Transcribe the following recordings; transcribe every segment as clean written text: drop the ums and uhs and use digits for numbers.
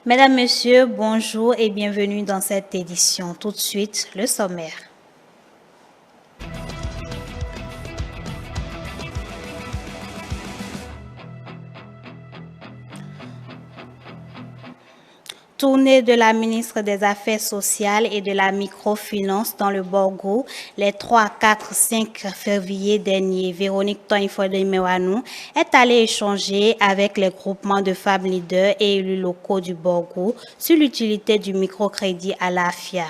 Mesdames, Messieurs, bonjour et bienvenue dans cette édition. Tout de suite, le sommaire. Tournée de la ministre des Affaires sociales et de la microfinance dans le Borgo les 3, 4, 5 février dernier. Véronique Toinfode-Mewanou est allée échanger avec les groupements de femmes leaders et élus locaux du Borgo sur l'utilité du microcrédit à l'AFIA.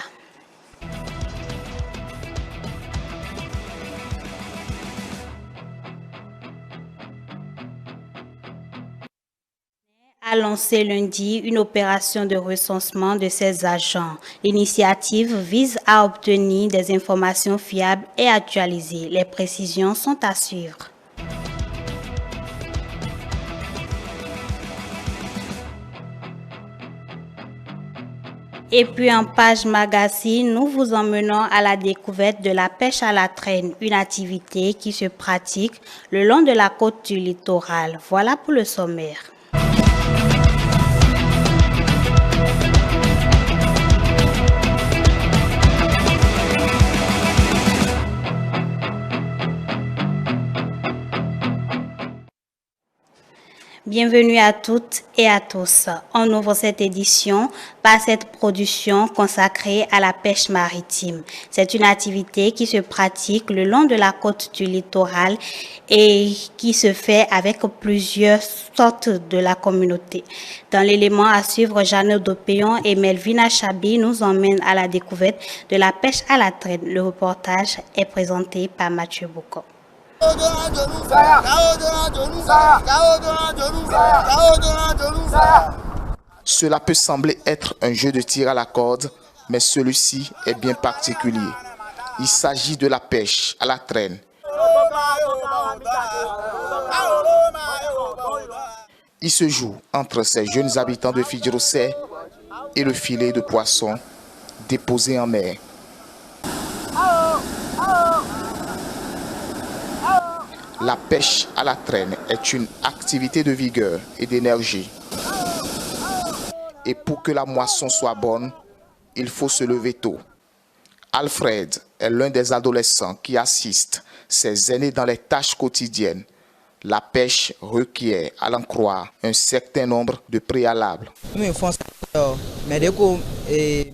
A lancé lundi une opération de recensement de ses agents. L'initiative vise à obtenir des informations fiables et actualisées. Les précisions sont à suivre. Et puis en page magazine, nous vous emmenons à la découverte de la pêche à la traîne, une activité qui se pratique le long de la côte du littoral. Voilà pour le sommaire. Bienvenue à toutes et à tous. On ouvre cette édition par cette production consacrée à la pêche maritime. C'est une activité qui se pratique le long de la côte du littoral et qui se fait avec plusieurs sortes de la communauté. Dans l'élément à suivre, Jeanne Dopéon et Melvina Chabi nous emmènent à la découverte de la pêche à la traîne. Le reportage est présenté par Mathieu Boucault. Cela peut sembler être un jeu de tir à la corde, mais celui-ci est bien particulier. Il s'agit de la pêche à la traîne. Il se joue entre ces jeunes habitants de Fidjirosé et le filet de poissons déposé en mer. La pêche à la traîne est une activité de vigueur et d'énergie. Et pour que la moisson soit bonne, il faut se lever tôt. Alfred est l'un des adolescents qui assiste ses aînés dans les tâches quotidiennes. La pêche requiert, à l'en croire, un certain nombre de préalables.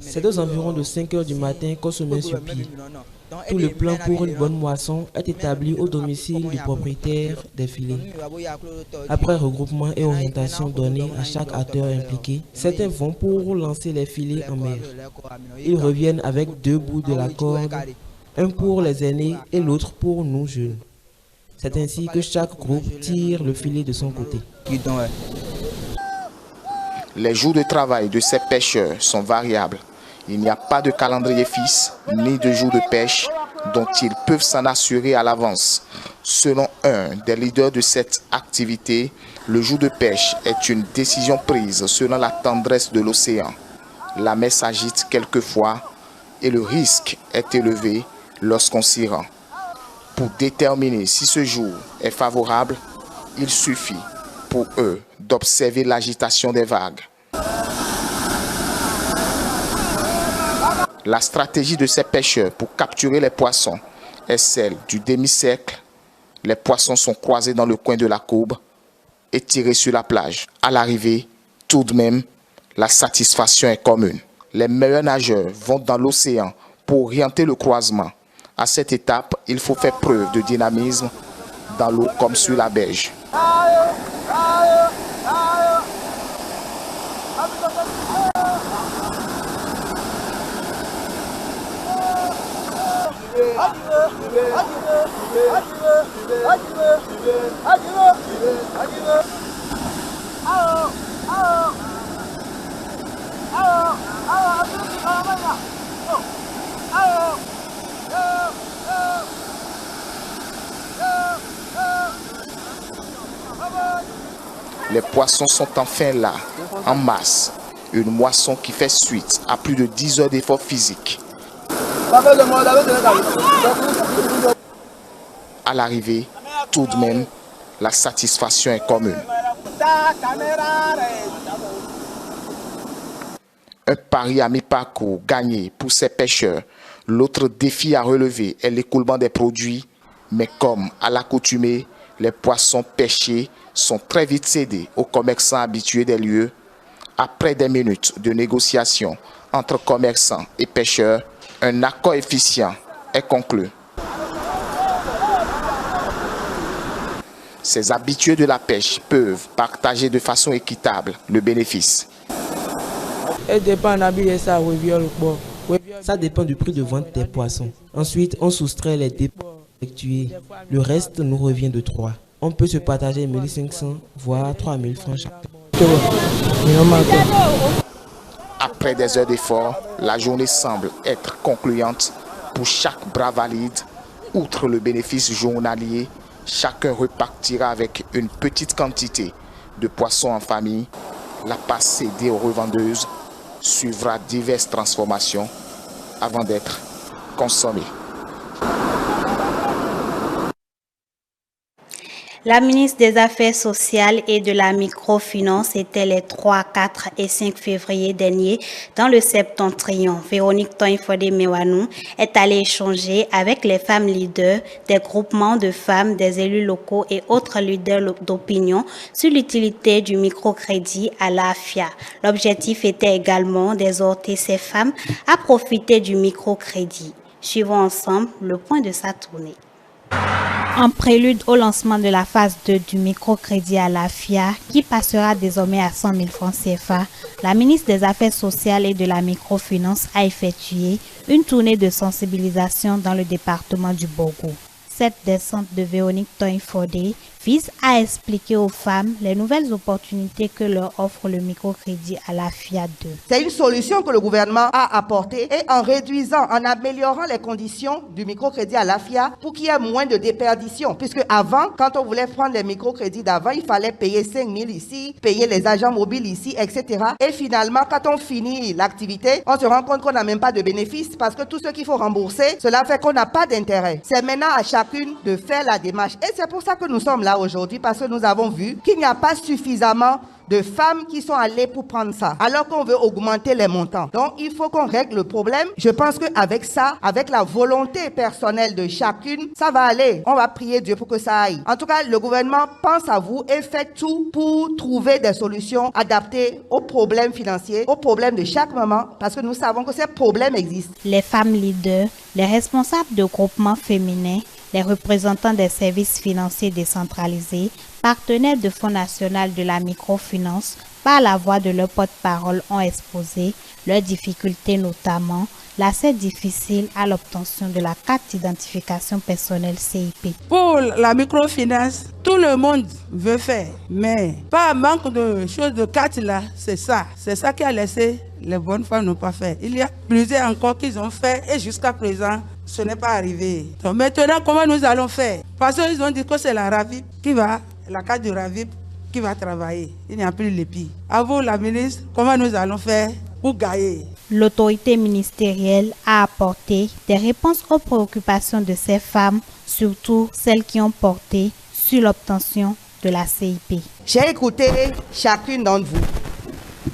C'est aux environs de 5 heures du matin qu'on se met sur pied. Tout le plan pour une bonne moisson est établi au domicile du propriétaire des filets. Après regroupement et orientation donnée à chaque acteur impliqué, certains vont pour lancer les filets en mer. Ils reviennent avec 2 bouts de la corde, un pour les aînés et l'autre pour nous jeunes. C'est ainsi que chaque groupe tire le filet de son côté. Les jours de travail de ces pêcheurs sont variables. Il n'y a pas de calendrier fixe ni de jour de pêche dont ils peuvent s'en assurer à l'avance. Selon un des leaders de cette activité, le jour de pêche est une décision prise selon la tendresse de l'océan. La mer s'agite quelquefois et le risque est élevé lorsqu'on s'y rend. Pour déterminer si ce jour est favorable, il suffit pour eux d'observer l'agitation des vagues. La stratégie de ces pêcheurs pour capturer les poissons est celle du demi-cercle. Les poissons sont croisés dans le coin de la courbe et tirés sur la plage. À l'arrivée, tout de même, la satisfaction est commune. Les meilleurs nageurs vont dans l'océan pour orienter le croisement. À cette étape, il faut faire preuve de dynamisme dans l'eau comme sur la berge. Les poissons sont enfin là, en masse. Une moisson qui fait suite à plus de 10 heures d'efforts physiques. À l'arrivée, tout de même, la satisfaction est commune. Un pari à mi-parcours gagné pour ces pêcheurs. L'autre défi à relever est l'écoulement des produits. Mais comme à l'accoutumée, les poissons pêchés sont très vite cédés aux commerçants habitués des lieux. Après des minutes de négociation entre commerçants et pêcheurs, un accord efficient est conclu. Ces habitués de la pêche peuvent partager de façon équitable le bénéfice. Ça dépend du prix de vente des poissons. Ensuite, on soustrait les dépenses effectuées. Le reste nous revient de 3. On peut se partager 1500 voire 3000 francs chaque. Après des heures d'effort, la journée semble être concluante pour chaque bras valide. Outre le bénéfice journalier, chacun repartira avec une petite quantité de poissons en famille. La part cédée aux revendeuses suivra diverses transformations avant d'être consommée. La ministre des Affaires sociales et de la microfinance était les 3, 4 et 5 février dernier dans le Septentrion. Véronique Toinfode-Mewanou est allée échanger avec les femmes leaders des groupements de femmes, des élus locaux et autres leaders d'opinion sur l'utilité du microcrédit à l'AFIA. L'objectif était également d'exhorter ces femmes à profiter du microcrédit. Suivons ensemble le point de sa tournée. En prélude au lancement de la phase 2 du microcrédit à l'AFIA, qui passera désormais à 100 000 francs CFA, la ministre des Affaires sociales et de la microfinance a effectué une tournée de sensibilisation dans le département du Borgo. Cette descente de Véronique Toinfode vise à expliquer aux femmes les nouvelles opportunités que leur offre le microcrédit à l'AFIA 2. C'est une solution que le gouvernement a apportée et en réduisant, en améliorant les conditions du microcrédit à l'AFIA pour qu'il y ait moins de déperdition. Puisque avant, quand on voulait prendre les microcrédits d'avant, il fallait payer 5 000 ici, payer les agents mobiles ici, etc. Et finalement, quand on finit l'activité, on se rend compte qu'on n'a même pas de bénéfice parce que tout ce qu'il faut rembourser, cela fait qu'on n'a pas d'intérêt. C'est maintenant à chacune de faire la démarche. Et c'est pour ça que nous sommes là aujourd'hui, parce que nous avons vu qu'il n'y a pas suffisamment de femmes qui sont allées pour prendre ça, alors qu'on veut augmenter les montants. Donc, il faut qu'on règle le problème. Je pense qu'avec ça, avec la volonté personnelle de chacune, ça va aller. On va prier Dieu pour que ça aille. En tout cas, le gouvernement pense à vous et fait tout pour trouver des solutions adaptées aux problèmes financiers, aux problèmes de chaque maman, parce que nous savons que ces problèmes existent. Les femmes leaders, les responsables de groupements féminins, les représentants des services financiers décentralisés, partenaires de Fonds national de la microfinance, par la voix de leur porte-parole, ont exposé leurs difficultés, notamment l'accès difficile à l'obtention de la carte d'identification personnelle CIP. Pour la microfinance, tout le monde veut faire, mais pas manque de choses de carte là, c'est ça. C'est ça qui a laissé les bonnes femmes ne pas faire. Il y a plusieurs encore qu'ils ont fait et jusqu'à présent, ce n'est pas arrivé. Donc maintenant, comment nous allons faire? Parce qu'ils ont dit que c'est la RAVIP qui va, la carte de RAVIP qui va travailler. Il n'y a plus l'EPI. À vous, la ministre, comment nous allons faire pour gagner? L'autorité ministérielle a apporté des réponses aux préoccupations de ces femmes, surtout celles qui ont porté sur l'obtention de la CIP. J'ai écouté chacune d'entre vous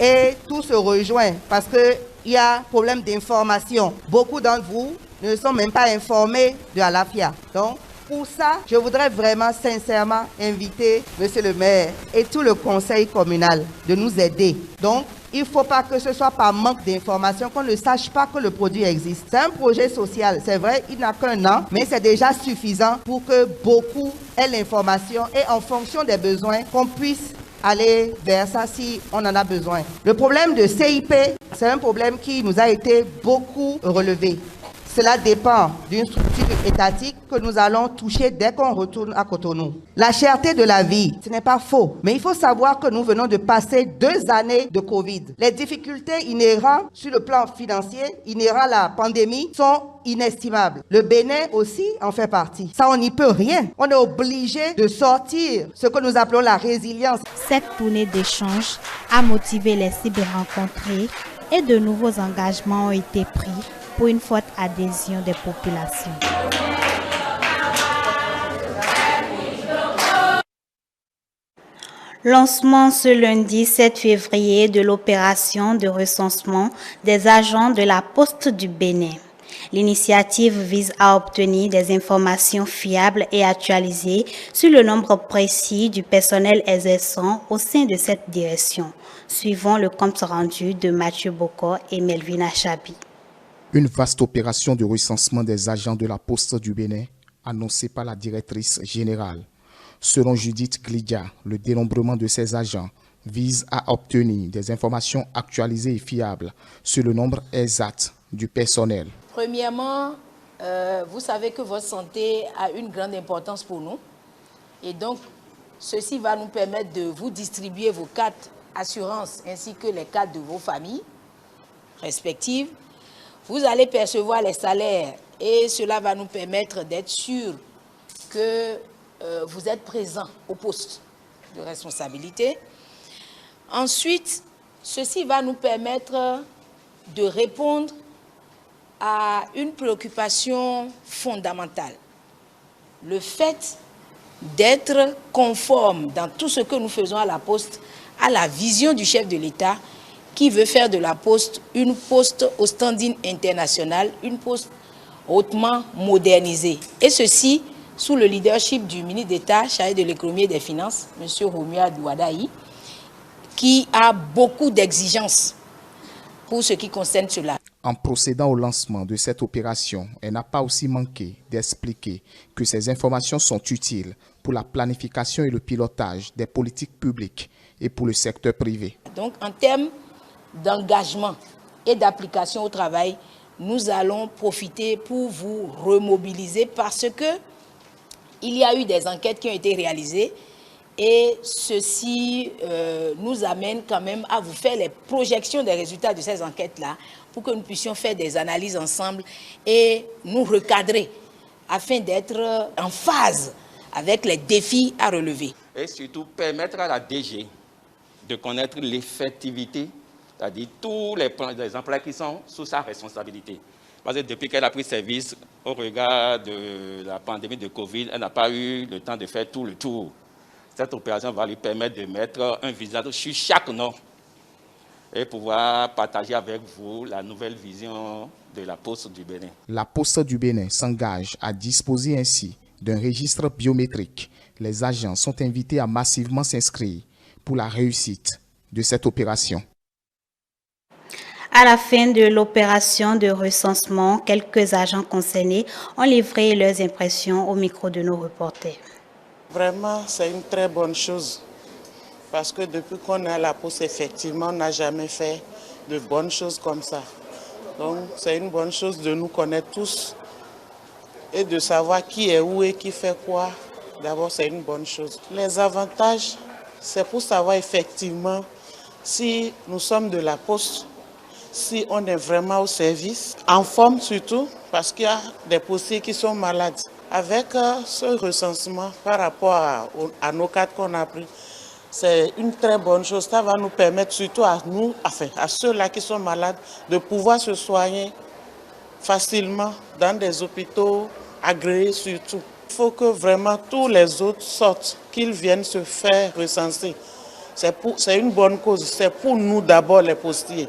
et tout se rejoint parce qu'il y a problème d'information. Beaucoup d'entre vous ne sont même pas informés de l'AFIA. Donc, pour ça, je voudrais vraiment sincèrement inviter Monsieur le maire et tout le conseil communal de nous aider. Donc, il ne faut pas que ce soit par manque d'information qu'on ne sache pas que le produit existe. C'est un projet social, c'est vrai, il n'a qu'un an, mais c'est déjà suffisant pour que beaucoup aient l'information et en fonction des besoins, qu'on puisse aller vers ça si on en a besoin. Le problème de CIP, c'est un problème qui nous a été beaucoup relevé. Cela dépend d'une structure étatique que nous allons toucher dès qu'on retourne à Cotonou. La cherté de la vie, ce n'est pas faux, mais il faut savoir que nous venons de passer 2 années de Covid. Les difficultés inhérentes sur le plan financier, inhérentes à la pandémie, sont inestimables. Le Bénin aussi en fait partie. Ça, on n'y peut rien. On est obligé de sortir ce que nous appelons la résilience. Cette tournée d'échange a motivé les cyberrencontrés et de nouveaux engagements ont été pris pour une forte adhésion des populations. Lancement ce lundi 7 février de l'opération de recensement des agents de la Poste du Bénin. L'initiative vise à obtenir des informations fiables et actualisées sur le nombre précis du personnel exerçant au sein de cette direction, suivant le compte rendu de Mathieu Boko et Melvina Chabi. Une vaste opération de recensement des agents de la Poste du Bénin, annoncée par la directrice générale. Selon Judith Glidia, le dénombrement de ces agents vise à obtenir des informations actualisées et fiables sur le nombre exact du personnel. Premièrement, vous savez que votre santé a une grande importance pour nous. Et donc, ceci va nous permettre de vous distribuer vos cartes assurance ainsi que les cartes de vos familles respectives. Vous allez percevoir les salaires et cela va nous permettre d'être sûr que vous êtes présent au poste de responsabilité. Ensuite, ceci va nous permettre de répondre à une préoccupation fondamentale. Le fait d'être conforme dans tout ce que nous faisons à la Poste à la vision du chef de l'État qui veut faire de la Poste une poste au standing international, une poste hautement modernisée. Et ceci sous le leadership du ministre d'État chargé de l'économie et des finances, M. Romia Douadaï, qui a beaucoup d'exigences pour ce qui concerne cela. En procédant au lancement de cette opération, elle n'a pas aussi manqué d'expliquer que ces informations sont utiles pour la planification et le pilotage des politiques publiques et pour le secteur privé. Donc, en termes d'engagement et d'application au travail, nous allons profiter pour vous remobiliser parce que il y a eu des enquêtes qui ont été réalisées et ceci nous amène quand même à vous faire les projections des résultats de ces enquêtes-là pour que nous puissions faire des analyses ensemble et nous recadrer afin d'être en phase avec les défis à relever. Et surtout permettre à la DG de connaître l'effectivité, c'est-à-dire tous les emplois qui sont sous sa responsabilité. Parce que depuis qu'elle a pris service au regard de la pandémie de Covid, elle n'a pas eu le temps de faire tout le tour. Cette opération va lui permettre de mettre un visage sur chaque nom et pouvoir partager avec vous la nouvelle vision de la Poste du Bénin. La Poste du Bénin s'engage à disposer ainsi d'un registre biométrique. Les agents sont invités à massivement s'inscrire pour la réussite de cette opération. À la fin de l'opération de recensement, quelques agents concernés ont livré leurs impressions au micro de nos reporters. Vraiment, c'est une très bonne chose parce que depuis qu'on est à la Poste, effectivement, on n'a jamais fait de bonnes choses comme ça. Donc, c'est une bonne chose de nous connaître tous et de savoir qui est où et qui fait quoi. D'abord, c'est une bonne chose. Les avantages, c'est pour savoir effectivement si nous sommes de la Poste, si on est vraiment au service, en forme surtout, parce qu'il y a des postiers qui sont malades. Avec ce recensement par rapport à nos cartes qu'on a pris, c'est une très bonne chose. Ça va nous permettre surtout à nous, enfin à ceux-là qui sont malades, de pouvoir se soigner facilement dans des hôpitaux agréés surtout. Il faut que vraiment tous les autres sortent, qu'ils viennent se faire recenser. C'est une bonne cause, c'est pour nous d'abord les postiers.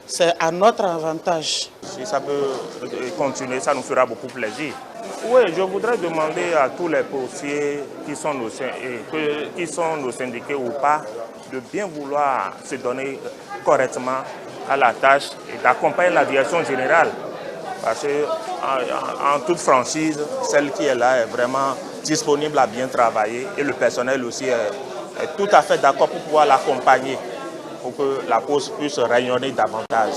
C'est à notre avantage. Si ça peut continuer, ça nous fera beaucoup plaisir. Oui, je voudrais demander à tous les postiers qui sont nos syndiqués ou pas, de bien vouloir se donner correctement à la tâche et d'accompagner la direction générale. Parce qu'en toute franchise, celle qui est là est vraiment disponible à bien travailler et le personnel aussi est tout à fait d'accord pour pouvoir l'accompagner, pour que la Poste puisse rayonner davantage.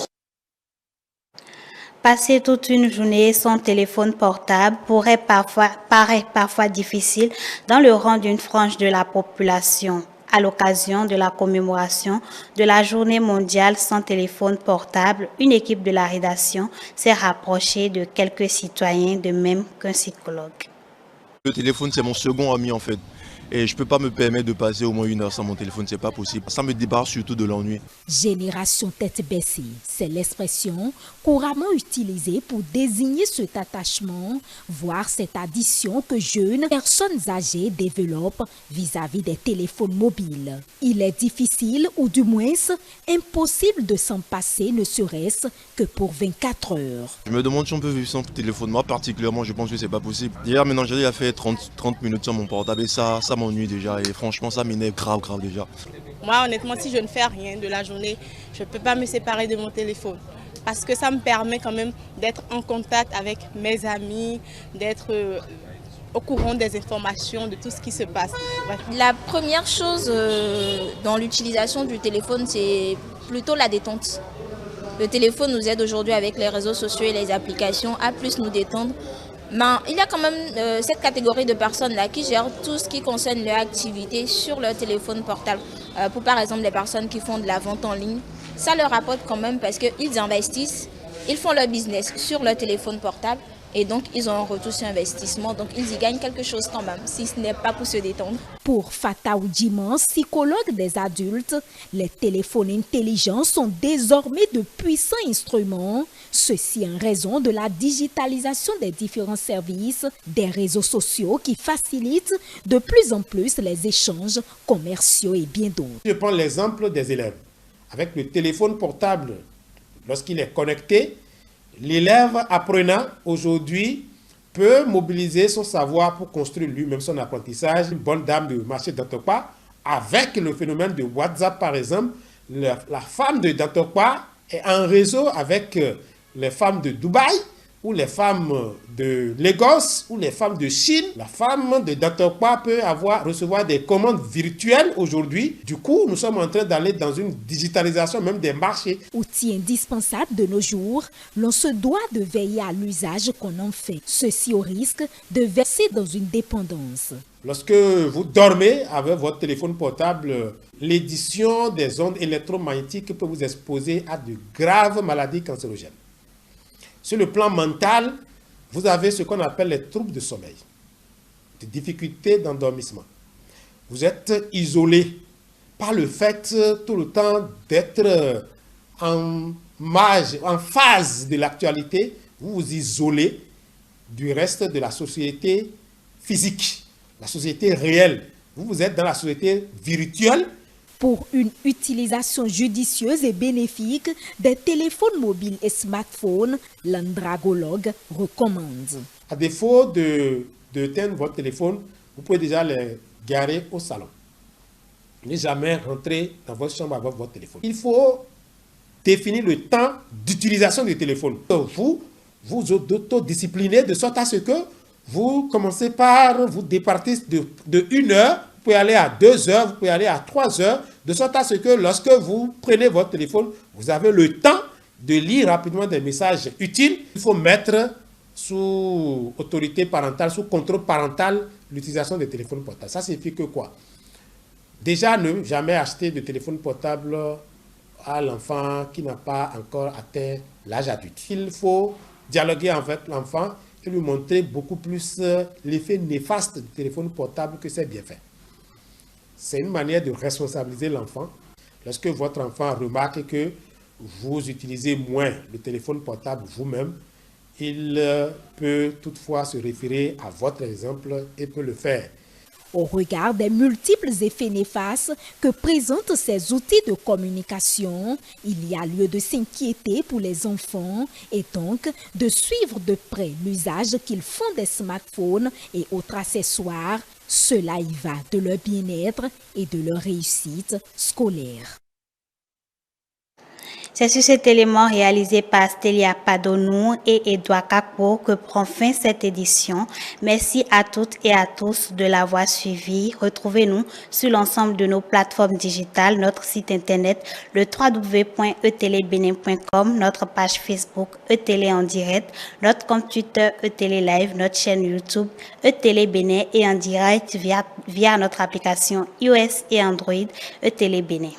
Passer toute une journée sans téléphone portable paraît parfois difficile dans le rang d'une frange de la population. À l'occasion de la commémoration de la Journée mondiale sans téléphone portable, une équipe de la rédaction s'est rapprochée de quelques citoyens, de même qu'un psychologue. Le téléphone, c'est mon second ami en fait. Et je ne peux pas me permettre de passer au moins 1 heure sans mon téléphone, c'est pas possible. Ça me débarrasse surtout de l'ennui. Génération tête baissée, c'est l'expression couramment utilisée pour désigner cet attachement, voire cette addiction que jeunes personnes âgées développent vis-à-vis des téléphones mobiles. Il est difficile, ou du moins impossible de s'en passer, ne serait-ce que pour 24 heures. Je me demande si on peut vivre sans téléphone. Moi particulièrement, je pense que c'est pas possible. Hier maintenant, j'ai déjà fait 30 minutes sur mon portable et ça m'ennuie déjà. Et franchement, ça m'énerve grave déjà. Moi, honnêtement, si je ne fais rien de la journée, je ne peux pas me séparer de mon téléphone. Parce que ça me permet quand même d'être en contact avec mes amis, d'être au courant des informations, de tout ce qui se passe. La première chose dans l'utilisation du téléphone, c'est plutôt la détente. Le téléphone nous aide aujourd'hui avec les réseaux sociaux et les applications à plus nous détendre. Mais il y a quand même cette catégorie de personnes-là qui gèrent tout ce qui concerne leur activité sur leur téléphone portable. Pour par exemple les personnes qui font de la vente en ligne, ça leur rapporte quand même parce qu'ils investissent, ils font leur business sur leur téléphone portable et donc ils ont un retour sur investissement, donc ils y gagnent quelque chose quand même, si ce n'est pas pour se détendre. Pour Fata Oudjiman, psychologue des adultes, les téléphones intelligents sont désormais de puissants instruments, ceci en raison de la digitalisation des différents services, des réseaux sociaux qui facilitent de plus en plus les échanges commerciaux et bien d'autres. Je prends l'exemple des élèves. Avec le téléphone portable, lorsqu'il est connecté, l'élève apprenant aujourd'hui peut mobiliser son savoir pour construire lui-même son apprentissage. Une bonne dame de marché d'Antokpa, avec le phénomène de WhatsApp par exemple, la femme de d'Antokpa est en réseau avec les femmes de Dubaï, ou les femmes de Lagos, ou les femmes de Chine. La femme de D'Antokpa peut recevoir des commandes virtuelles aujourd'hui. Du coup, nous sommes en train d'aller dans une digitalisation même des marchés. Outil indispensable de nos jours, l'on se doit de veiller à l'usage qu'on en fait. Ceci au risque de verser dans une dépendance. Lorsque vous dormez avec votre téléphone portable, l'édition des ondes électromagnétiques peut vous exposer à de graves maladies cancérogènes. Sur le plan mental, vous avez ce qu'on appelle les troubles de sommeil, des difficultés d'endormissement. Vous êtes isolé par le fait tout le temps d'être en phase de l'actualité. Vous vous isolez du reste de la société physique, la société réelle. Vous êtes dans la société virtuelle. Pour une utilisation judicieuse et bénéfique des téléphones mobiles et l'andragologue recommande. À défaut d'éteindre votre téléphone, vous pouvez déjà les garer au salon. Ne jamais rentrer dans votre chambre avec votre téléphone. Il faut définir le temps d'utilisation du téléphone. Vous autodisciplinez de sorte à ce que vous commencez par vous départir de 1 heure. Vous pouvez aller à 2 heures, vous pouvez aller à 3 heures, de sorte à ce que lorsque vous prenez votre téléphone, vous avez le temps de lire rapidement des messages utiles. Il faut mettre sous autorité parentale, sous contrôle parental, l'utilisation des téléphones portables. Ça signifie que quoi? Déjà, ne jamais acheter de téléphone portable à l'enfant qui n'a pas encore atteint l'âge adulte. Il faut dialoguer avec l'enfant et lui montrer beaucoup plus l'effet néfaste du téléphone portable que ses bienfaits. C'est une manière de responsabiliser l'enfant. Lorsque votre enfant remarque que vous utilisez moins le téléphone portable vous-même, il peut toutefois se référer à votre exemple et peut le faire. Au regard des multiples effets néfastes que présentent ces outils de communication, il y a lieu de s'inquiéter pour les enfants et donc de suivre de près l'usage qu'ils font des smartphones et autres accessoires. Cela y va de leur bien-être et de leur réussite scolaire. C'est sur cet élément réalisé par Stélia Padonou et Edouard Kakpo que prend fin cette édition. Merci à toutes et à tous de l'avoir suivi. Retrouvez-nous sur l'ensemble de nos plateformes digitales, notre site internet le www.etelebenin.com, notre page Facebook eTélé en direct, notre compte Twitter eTélé Live, notre chaîne YouTube eTélé Bénin et en direct via notre application iOS et Android eTélé Bénin.